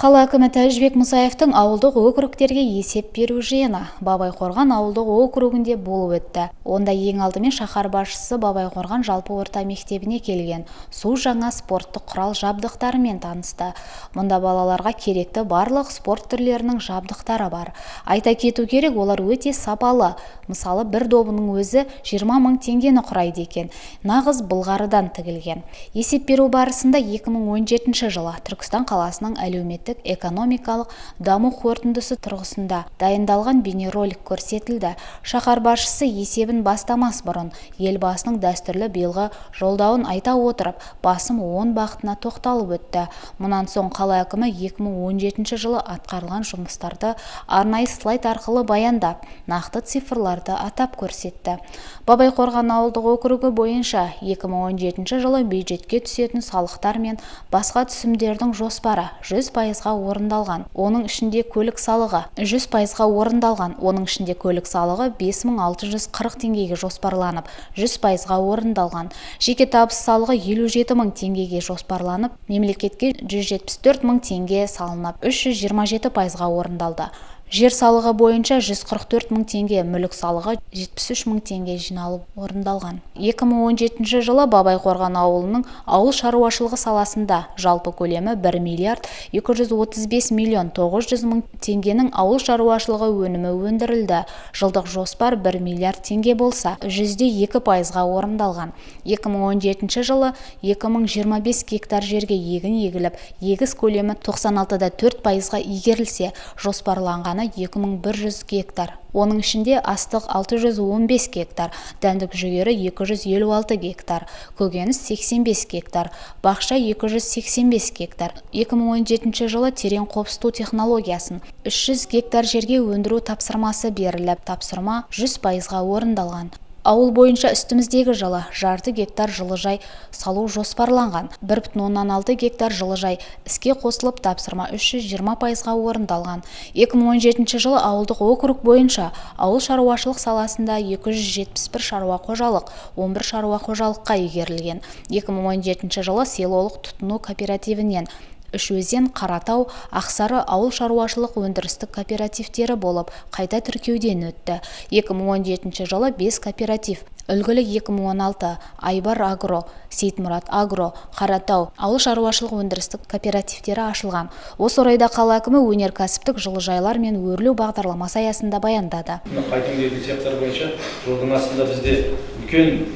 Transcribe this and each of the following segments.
Қала әкімі Тәжібек Мұсаевтың ауылдық округтерге есеп беру жиыны Бабайқорған ауылдық округінде болып өтті. Онда ең алдымен шаһар басшысы Бабайқорған жалпы орта мектебіне келген, су жаңа спорттық құрал жабдықтарымен танысты. Мұнда балаларға керекті барлық спорт түрлерінің жабдықтары бар. Айта кету керек, олар өте сапалы. Мысалы, бір добының өзі 20 мың теңгені құрайды екен. Нағыз былғарыдан тігілген. Есеп беру барысында 2017 жылы Түркістан қаласының әлеуметтік экономикалық даму қорытындысы тұрғысында дайындалған бейнеролик көрсетілді. Шаһар басшысы есебін бастамас бұрын елбасының дәстүрлі биылғы жолдауын айта отырып, басым 10 бағытына тоқталып өтті. Мұнан соң қала әкімі 2017 жылы атқарылған жұмыстарды арнайы слайд арқылы баяндап, нақты цифрларды атап көрсетті. Бабайқорған ауылдық округі бойынша 2017 жылы бюджетке түсетін салықтар мен басқа түсімдердің жоспары 100%-ға орындалған. Оның ішінде көлік салығы 100%-ға орындалған. Оның ішінде көлік салығы 5640 теңгеге жоспарланып, 100%-ға орындалған. Жеке табыс салығы 57 мың теңгеге жоспарланып, мемлекетке 174 мың теңге салынып, 327%-ға орындалды. Жер салығы бойынша 144 мың теңге, мүлік салығы 73 мың теңге жиналып орындалған. 2017 жылы Бабайқорған ауылының ауыл шаруашылығы саласында жалпы көлемі 1 миллиард 235 миллион 900 мың теңгенің ауыл шаруашылығы өнімі өндірілді. Жылдық жоспар 1 миллиард теңге болса, 102%-ға орындалған. 2017 жылы 2025 гектар жерге егін егіліп, егіс көлемі 96,4%-ға игерілсе, жоспарланғаны 2100 гектар. Оның ішінде астық 615 гектар, дәндік жүгері 256 гектар, көкөніс 85 гектар, бақша 285 гектар. 2017 жылы терең қопсыту технологиясын 300 гектар жерге өндіру тапсырмасы беріліп, тапсырма 100%-ға орындалған. Ауыл бойынша үстіміздегі жылы жарты гектар жылыжай салу жоспарланған. 1,6 гектар жылыжай іске қосылып, тапсырма 320%-ға орындалған. 2017 жылы ауылдық округ бойынша ауыл шаруашылық саласында 271 шаруа қожалық, 11 шаруа қожалыққа игерілген. 2017 жылы селолық тұтыну кооперативінен Үшөзен, Қаратау, Ақсары ауыл шаруашылық өндірістік кооперативтері болып, қайта тіркеуден өтті. 2017 жылы 5 кооператив, үлгілі 2016, Айбар Агро, Сейтмұрат Агро, Қаратау ауыл шаруашылық өндірістік кооперативтері ашылған. Осы орайда қала әкімі өнеркәсіптік жылыжайлар мен өрлеу бағдарламасы аясында баяндады. Қайтымдегі цехтар бойынша жолдың астында бізде үлкен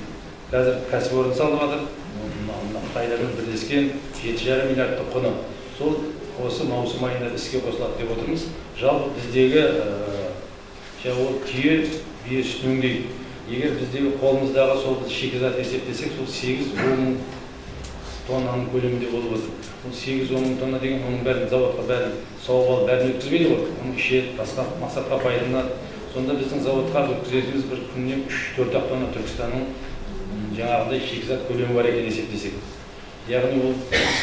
қазір кәсіпорын салып жатыр. Қытайдармен бірлескен 7,5 миллиардтық құны. Сол осы маусым айында іске қосылады деп отырмыз. Жалпы біздегі түйе бие сүтін өңдейді. Егер біздегі қолымыздағы сол шикізат есептесек, сол 8-10 мың тоннаның көлемінде болып отыр. Ол 8-10 мың тонна деген оның бәрін заводқа бәрін сауып алып бәрін өткізбейді ғой. Оның ішеді, басқа мақсатқа пайдаланады. Сонда біздің заводқа өткізетініміз бір күніне 3-4 тонна Түркістанның жаңағыдай шикізат көлемі бар екен есептесек. Яғни ол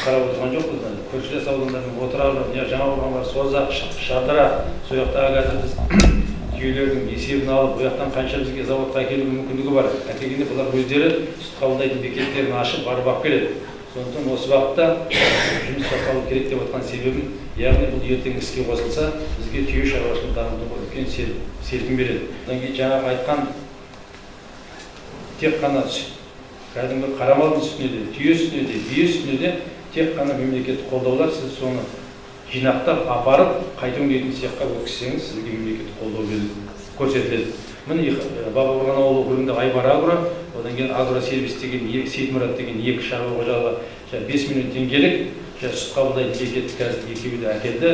қарап отырған жоқпыз. Көршілес аудандардың Отырары, Жаңақорғанға, Созақ, Шардара, сол жақтағы қазір біз түйелердің есебін алып, бұл жақтан қанша бізге заводқа әкелуге мүмкіндігі бар. Әкелгенде бұлар өздері сүт қабылдайтын бекеттерін ашып, барып алып келеді. Сондықтан осы уақытта жұмыс жасалу керек деп отқан себебім, яғни бұл ертең іске қосылса, бізге түйе шаруашылығын дамытуға үлкен серпін береді. Одан кейін жаңағы айтқан тек қана сүт, кәдімгі қара малдың сүтіне де, түйе сүтіне де, бие сүтіне де тек қана мемлекеттік қолдаулар, сіз соны жинақтап, апарып, қайта өңдейтін цехқа өткізсеңіз, сізге мемлекеттік қолдау көрсетіледі. Міне Бабайқорған ауылы округінде Айбар Агро, одан кейін Агросервис деген, Сейтмұрат деген 2 шаруа қожалығы 5 миллион теңгелік сүт қабылдайтын бекетті қазір екеуі де әкелді.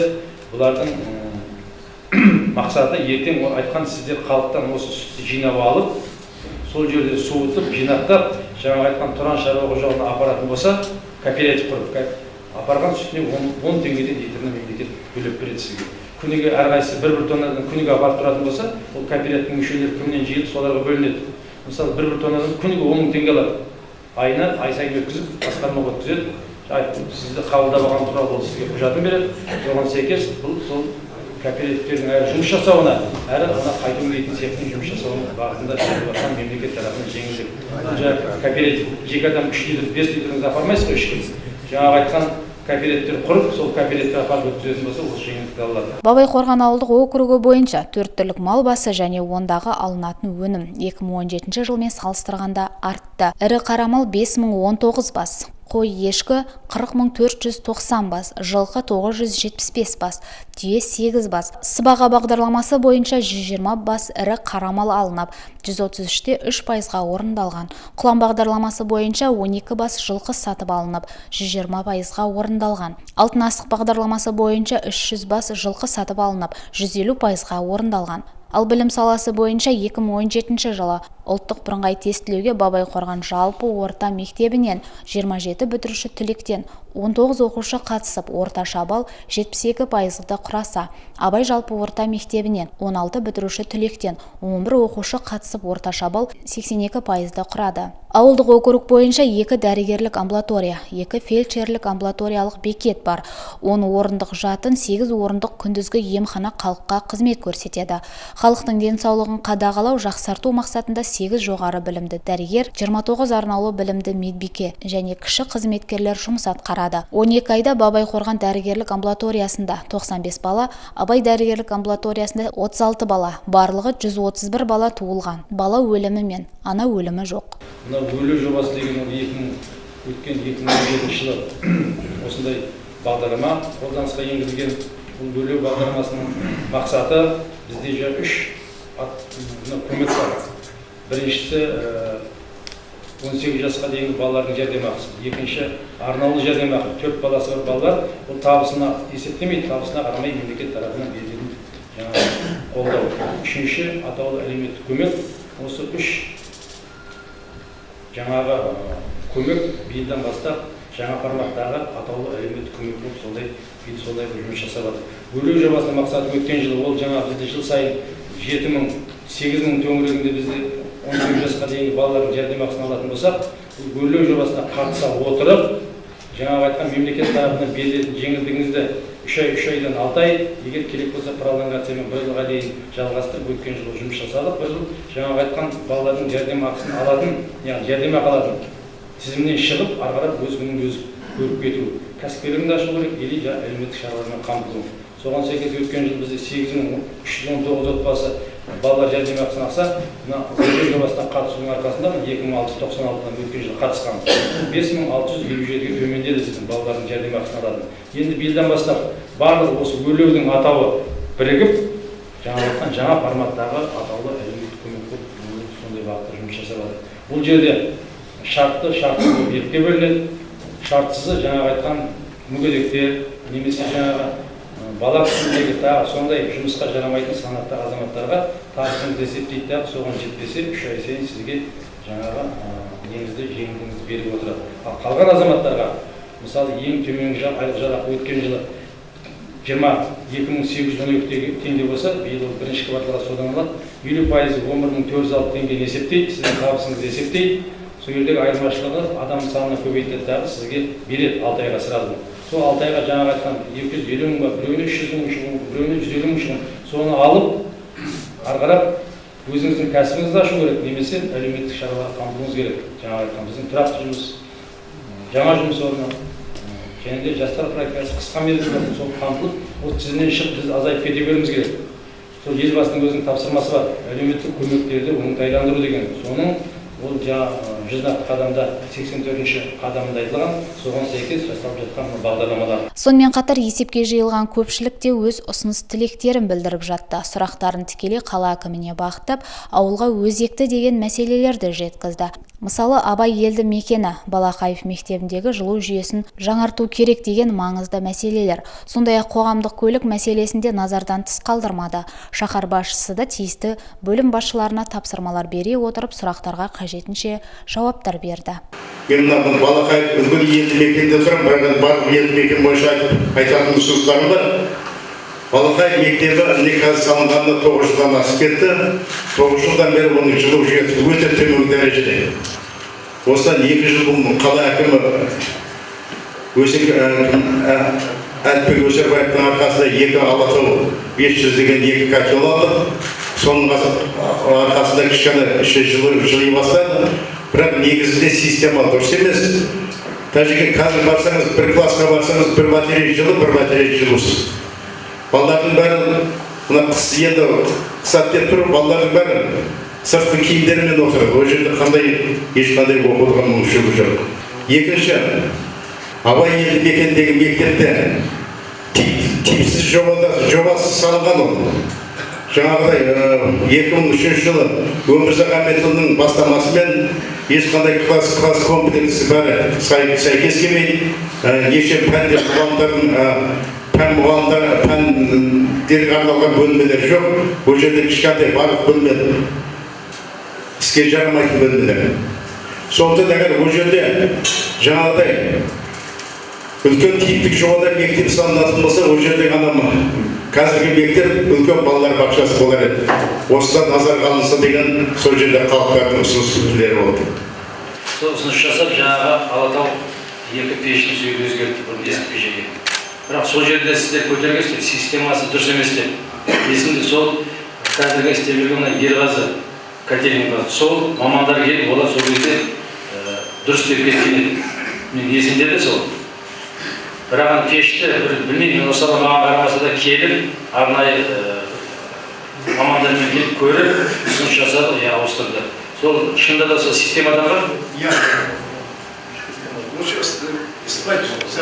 Бұлардың мақсаты ертең айтқан сіздер халықтан осы сүтті жинап алып, сол жерде суытып, жинақтап, жаңа айтқан Тұран шаруа қожалығына апаратын болса, кооператив құрып, апарған сүтіне 10 теңгеден литріне мемлекет бөліп береді сізге. Күніге әрқайсысы 1 тоннадан күніге апарып тұратын болса, ол кооперативтің мүшелері кімнен жиылып, соларға бөлінеді. Мысалы, 1 тоннадан күніге 10 мың теңге алады. Айына ай сайын өткізіп, басқармаға өткізеді. Сізді қабылдап алған туралы ол сізге құжатын береді. Оған сәйкес бұл сол кооперативтердің әрі жұмыс жасауына, әрі қайта өңдейтін цехтың жұмыс жасауына бағытында жатқан мемлекет тарапынан жеңілдік. Кооператив 2 адам 3 литр, 5 литріңізді апармайсыз ғой ешкім. Жаңағы айтқан кооперативтер құрып, сол кооперативке қаржы өткізетін болса, осы жеңілдікті алады. Бабайқорған ауылдық округі бойынша 4 түрлік мал басы және ондағы алынатын өнім 2017 жылмен салыстырғанда артты. Ірі қара мал 5019 бас. Қой ешкі 40490 бас, жылқы 975 бас, түйе 8 бас. Сыбаға бағдарламасы бойынша 120 бас ірі қара мал алынып, 133-те 3%-ға орындалған. Құлан бағдарламасы бойынша 12 бас жылқы сатып алынып, 120%-ға орындалған. Алтын астық бағдарламасы бойынша 300 бас жылқы сатып алынып, 150%-ға орындалған. Ал білім саласы бойынша 2017 жылы ұлттық бірыңғай тестілеуге Бабайқорған жалпы орта мектебінен 27 бітіруші түлектен 19 оқушы қатысып, орташа балл 72%-ды құраса, Абай жалпы орта мектебінен 16 бітіруші түлектен 11 оқушы қатысып, орташа балл 82%-ды құрады. Ауылдық округ бойынша 2 дәрігерлік амбулатория, 2 фельдшерлік амбулаториялық бекет бар. 10 орындық жатын, 8 орындық күндізгі емхана халыққа қызмет көрсетеді. Халықтың денсаулығын қадағалау, жақсарту мақсатында 8 жоғары білімді дәрігер, 29 арнаулы білімді медбике және кіші қызметкерлер жұмыс атқарады. 12 айда Бабайқорған дәрігерлік амбулаториясында 95 бала, Абай дәрігерлік амбулаториясында 36 бала, барлығы 131 бала туылған. Бала өлімі мен ана өлімі жоқ. Мына өлу жобасы деген өткен 2017 жылы осындай бағдарлама қолданысқа енгізілген. Бұл өлу бағдарламасының мақсаты бізде 3 көмек бар. Біріншісі 18 жасқа дейінгі балалардың жәрдемақысы, екінші арнаулы жәрдемақы, 4 баласы бар балалар, бұл табысына есептемейді, табысына қарамай мемлекет тарапынан берілетін қолдау. Үшінші атаулы әлеуметтік көмек. Осы 3 жаңағы көмек биылдан бастап жаңа форматтағы атаулы әлеуметтік көмек болып сондай жұмыс жасап жатыр. Өлу жобасының мақсаты өткен жылы ол жаңа бізде жыл сайын 7.000, 8.000 төңірегінде бізде 18 жасқа дейінгі балалардың жәрдемақысын алатын болсақ, өлу жобасына қатыса отырып, жаңағы айтқан мемлекет тарапынан берілетін жеңілдігіңізді 3 айдан 6 ай, егер керек болса пролонгациямен 1 жылға дейін жалғастырып, өткен жылы жұмыс жасадық. 1 жыл жаңағы айтқан балалардың жәрдемақысын алатын, яғни жәрдемақы алатын тізімнен шығып, ары қарап өз күнін өзі көріп кету. Кәсіпкерлігін ашу керек, или әлеуметтік шаралармен қамтылу. Соған сәйкес өткен жыл бізде 8319 отбасы балалар жәрдемақысын алса, мына өлу жобасына қатысудың арқасында 2696-дан өткен жылы қатысқан 5657-ге төмендеді біздің балалардың жәрдемақысын алатын. Енді биылдан бастап барлық осы өлудің атауы бірігіп, жаңа форматтағы атаулы әлеуметтік көмек болып сондай бағытта жұмыс жасап жатыр. Бұл жерде шартты болып екіге бөлінеді. Шартсызы жаңағы айтқан мүгедектер немесе жаңағы бала күшіндегі тағы сондай жұмысқа жарамайтын санатты азаматтарға табысыңызды есептейді дағы, соған жетпесе 3 ай сайын сізге жаңағы жеңілдігіңізді беріп отырады. Ал қалған азаматтарға, мысалы ең төменгі айлық жалақы өткен жылы 22.812 теңге болса, биыл бірінші кварталға содан алады, 50% 11.406 теңгені есептейді, сіздің табысыңызды есептейді. Сол жердегі айырмашылығы адам санына көбейтеді дағы, сізге береді 6 айға сразу. Сол 6 айға жаңағы айтқан 250 мың ба, біреуіне 300 мың шығын, біреуіне 150 мың шығын, соны алып, ары қарап өзіңіздің кәсібіңізді ашу керек, немесе әлеуметтік шараларға қамтуыңыз керек. Жаңағы айтқан біздің тұрақты жұмыс, жаңа жұмыс орны, және де жастар практикасы қысқа мерзімде сол қамтылып, осы тізімнен шығып біз азайып кете беруіміз керек. Сол елбасының өзінің тапсырмасы бар, әлеуметтік көмектерді оңтайландыру деген. Соның ол нақты қадамда 84-ші қадамында айтылған, соған сәйкес жасалып жатқан бағдарламалар. Сонымен қатар есепке жиылған көпшілік те өз ұсыныс тілектерін білдіріп жатты. Сұрақтарын тікелей қала әкіміне бағыттап, ауылға өзекті деген мәселелерді жеткізді. Мысалы, Абай елді мекені Балақаев мектебіндегі жылу жүйесін жаңарту керек деген маңызды мәселелер. Сондай-ақ қоғамдық көлік мәселесінде назардан тыс қалдырмады. Шаһар басшысы да тиісті бөлім басшыларына тапсырмалар бере отырып, сұрақтарға қажетінше жауаптар берді. Мен мына Балақаев үлгілі елді мекенде тұрмын, бірақ барлық елді мекен бойынша айтатын ұсыныстарым бар. Балақаев мектебі қазір салынғанына 9 жылдан асып кетті. 9 жылдан бері оның жылу жүйесі өте төмен дәрежеде. Осыдан 2 жыл бұрын қала әкімі Әліпбек Өсербаевтың арқасында 2 Алатау 500 деген 2 котел алды. Соның арқасында кішкене жыли бастады. Бірақ негізінде система дұрыс емес. Даже қазір барсаңыз, бір классқа барсаңыз, бір батарея жылы, бір батарея жылусыз. Балалардың бәрі, мына қыс енді қысат деп тұрып, балалардың бәрі сыртқы киімдерімен отырады. Ол жерде ешқандай оқудырған мүмкіншілігі жоқ. Екінші, Абай елді мекендегі мектепте типсіз жобасы салынған ол. Жаңағыдай 2003 жылы Өмірзақ Ахметұлының бастамасымен ешқандай класс компетенциясы бәрі сәйкес келмей, неше пәндер пәндерге арналған бөлмелер жоқ. Ол жерде кішкентай барлық бөлме іске жарамайтын бөлмелер. Сондықтан егер ол жерде жаңағыдай үлкен типтік жобалар мектеп салынатын болса, ол жерде ғана қазіргі мектеп үлкен балалар бақшасы болар еді. Осыдан назарға алынса деген сол жерде халықтардың ұсыныстары болды. Сол ұсыныс жасап, жаңағы Алатау екі пешін сөйді өзгертті, бұрын ескі пешеге. Бірақ сол жерде сіздер көтергенсіздер, системасы дұрыс емес деп. Есімде сол қазіргі істеп жүрген Ерғазы котельник бар. Сол мамандар келіп, олар сол кезде дұрыс деп кеткен еді. Мен есімде де сол. Бірақ пешті, білмеймін, осы маған қарамаса да келіп, арнайы мамандармен келіп көріп, ұсыныс жасады, ауыстырды. Сол шынында да сол системадан бар? Иә.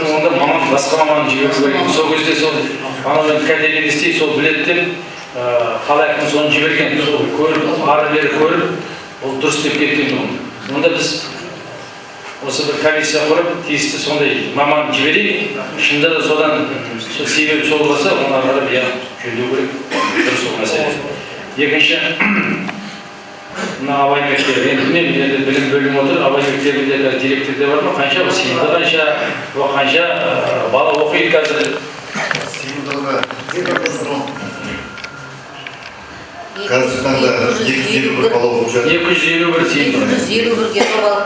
Онда маман, басқа маман жіберіп көрген. Сол кезде сол анамен котельник істейді, сол біледі деп, қалай әкім соны жіберген. Сол көріп, ары бері көріп, ол дұрыс деп кеткен. Онда біз осы бір комиссия құрып, тиісті сондай маман жіберейік, шында да содан себебі сол болса, оны қарап жөндеу керек, дұрыс ол мәселе. Екінші, мына Абай мектебі, енді білім бөлім отыр, Абай мектебінде директорде бар ма, қанша, сыйымды қанша, қанша бала оқиды қазір? Қазір таңда 251 бала оқып жатыр. 251 сыйымды. 251-ге жобалық,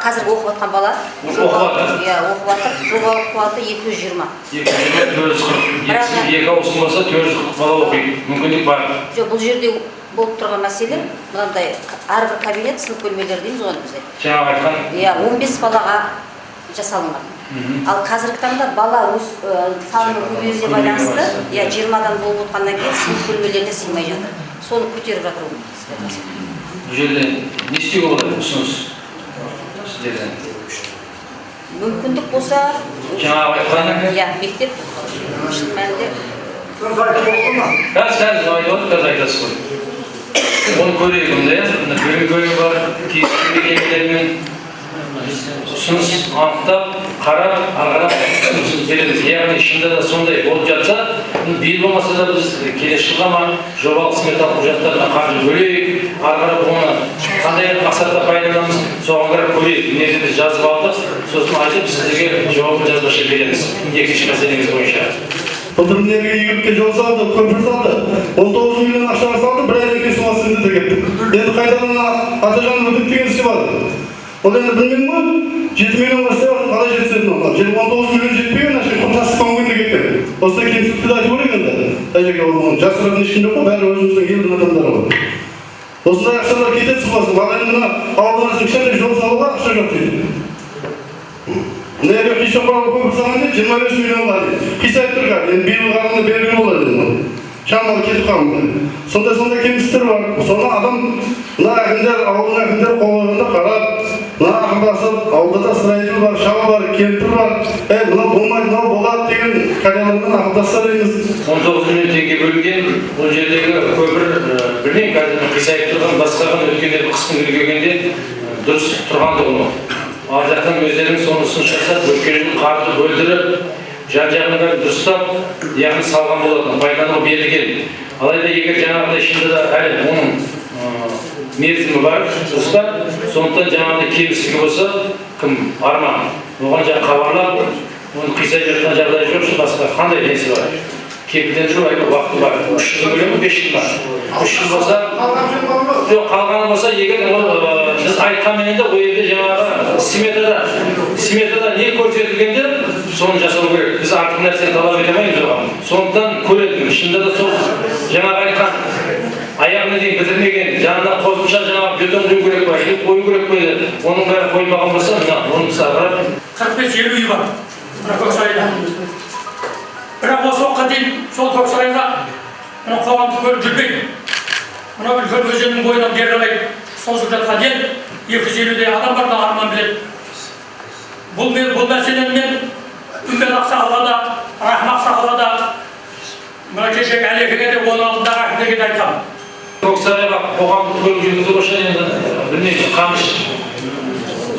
қазір оқып жатқан бала. Оқып жатыр? Иә, оқып жатыр. Жобалық қуаты 220. 220, 440. Екі ауысым болса 440 бала оқиды. Мүмкіндік бар. Жоқ, бұл жерде болып тұрған мәселе, мынандай әрбір кабинет сынып бөлмелер дейміз оны бізде. Жаңағы айтқан? Иә, 15 балаға жасалынған. Ал қазіргі таңда бала өз саны көбеюіне байланысты, 20-дан болып отқаннан кейін сынып бөлмелеріне сыймай жатыр. Соны көтеріп жатыр ол. Бұл жерде не істеуге болады ұсыныс сіздерден? Мүмкіндік болса, жаңағы айтқан? иә, мектеп шын мәнінде. Қазір айтасыз ғой. Оны көрейік онда, бөлім бөлім бар, тиісті мекемелермен ұсыныс анықтап, қарап, ағарап ұсыныс береміз. Яғни шында да сондай болып жатса, биыл болмаса да біз келесі жылға ма жобалық сметалық құжаттарына қаржы бөлейік, ағарап оны қандай мақсатта пайдаланамыз, соған қарап көрейік. Міне біз жазып алдық, сосын айтып сіздерге жауабын жазбаша береміз. Екінші мәселеңіз бойынша. Былтыр егілікке жол салды, көпір салды, 19 миллион ақшаны салды, бір айлық сумасы енді кетті. Енді қайтадан Атажан өтіп деген ісі бар. Ол енді білмеймін ғой, 7 миллионға істеп қалай жетсетін олар. 19 миллион жетпеген, құртасып көңгенде кеткен. Осыдан кемшілікті де айтып көрейік енді. Қай жерге ол жасыратын ешкім жоқ қой, бәрі өзіміздің елдің адамдары ғой. Осындай ақшалар кетеді сұқпасын, ал енді мына ауылымыздың кішкентай жол салуға ақша жоқ дейді. Неге Қишоқпарға көпір салғанда 25 миллионға қисайып тұрған, енді биыл қарғанда белгілі болады. Шамалы кетіп қалмайды. Сондай кемістер бар. Соны адам, мына әкімдер, ауылдың әкімдер қолдарында қарап, мына ақылдасып, ауылда да строитель бар, шала бар, кемпір бар. Мына болмайды, мына болады деген қариялармен ақылдасса дейміз. 19 миллион теңге бөлінген, бұл жердегі көпір, білмеймін, қазір қисайып тұрған, басқаған өткендер қыстың келгенде дұрыс тұрғандығын. Ал жақтан өздерінің соны ұсыныс жасап, өткенін қарды бөлдіріп, жан-жағынан дұрыстап, яғни салған болатын, пайдалануға берілген. Алайда егер жаңағыдай шынында да әлі оның мерзімі бар, дұрыстап, сондықтан жаңағыдай кемістігі болса, кім арман, оған жаңа хабарлап, оны қисайып жатқан жағдай жоқ, басқа қандай несі бар? Кепілдендіру уақыты бар. 3 жыл бөлемі 5 жыл бар. 3 жыл болса, жоқ қалғаны болса, егер біз айтқанменен де ол елде жаңағы сметада не көрсетілгенде соны жасау керек. Біз артық нәрсені талап ете алмаймыз оған. Сондықтан көреді. Шынында да сол жаңағы айтқан аяғына дейін бітірмеген, жанына қосымша жаңағы бетон құю керек па, үй қою керек па еді, оның бәрі қоймаған болса, мына оның сағырап 45-50 үй бар, мына Көксарайда. Бірақ осы уақытқа дейін сол Көксарайда қоғамдық көлік жүрмейді. Мына үлкен өзеннің бойынан бері қарай созылып жатқан ел 250-дей адам бар да арман біледі. Бұл мәселені мен Үмбет ақсақалға да, Рахмақ ақсақалға да, мына кешегі Әлекеге де оның алдында рахметке де айтамын. Көксарайға қоғамдық көлік жүргізу болса енді білмеймін, қамыш.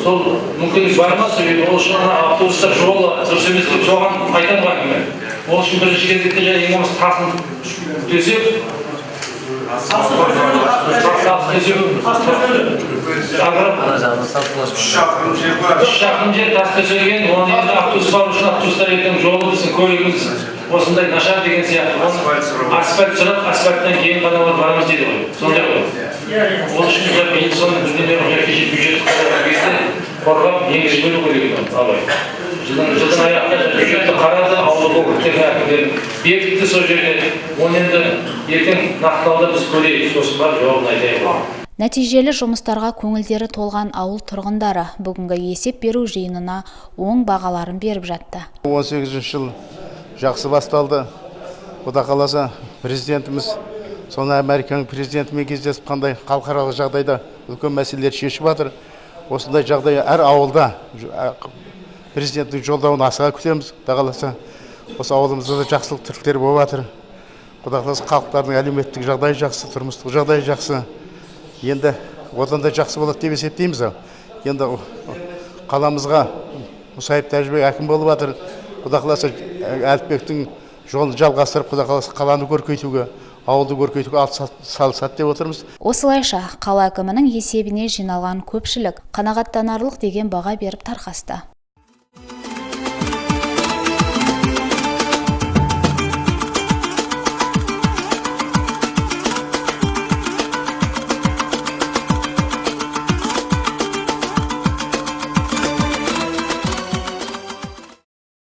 Сол мүмкіндік бар ма? Ол үшін автобустар жолы дұрыс емес деп соған айтамын мен. Ол үшін бірінші кезекте ең болмаса тасын төсеп, шақырым жер тас төселген, оны енді автобус бару үшін автобустар ертең жолы біздің көлігіміз осындай нашар деген сияқты. Асфальт сұрап, асфальттан кейін ғана барамыз дейді ғой. Сондай ғой. Ол үшін мен соны бірден бюджет қорғап енгізбелу керек абай. Жылдың аяқта бюджетті қарады, ауылдық округтердің әкімдерін бекітті сол жерде. Оны енді ертең нақтылауда біз көрейік, сосын барып жауабын айтайық. Нәтижелі жұмыстарға көңілдері толған ауыл тұрғындары бүгінгі есеп беру жиынына оң бағаларын беріп жатты. 18 жыл жақсы басталды. Құда қаласа президентіміз, соны Американың президентімен кездесіп қандай халықаралық жағдайда үлкен мәселелер шешіп жатыр. Осындай жағдай әр ауылда президенттің жолдауын асыға күтеміз. Құда қаласа осы ауылымызда да жақсылық тіректер болып жатыр. Құда қаласа халықтардың әлеуметтік жағдайы жақсы, тұрмыстық жағдайы жақсы. Енді одан да жақсы болады деп есептейміз. Енді қаламызға Мұсайып Тәжібек әкім болып жатыр. Құда қаласа Әліпбектің жолын жалғастырып, құда қаласа қаланы көркейтуге, ауылды көркейтуге салысады деп отырмыз. Осылайша қала әкімінің есебіне жиналған көпшілік қанағаттанарлық деген баға беріп тарқасты.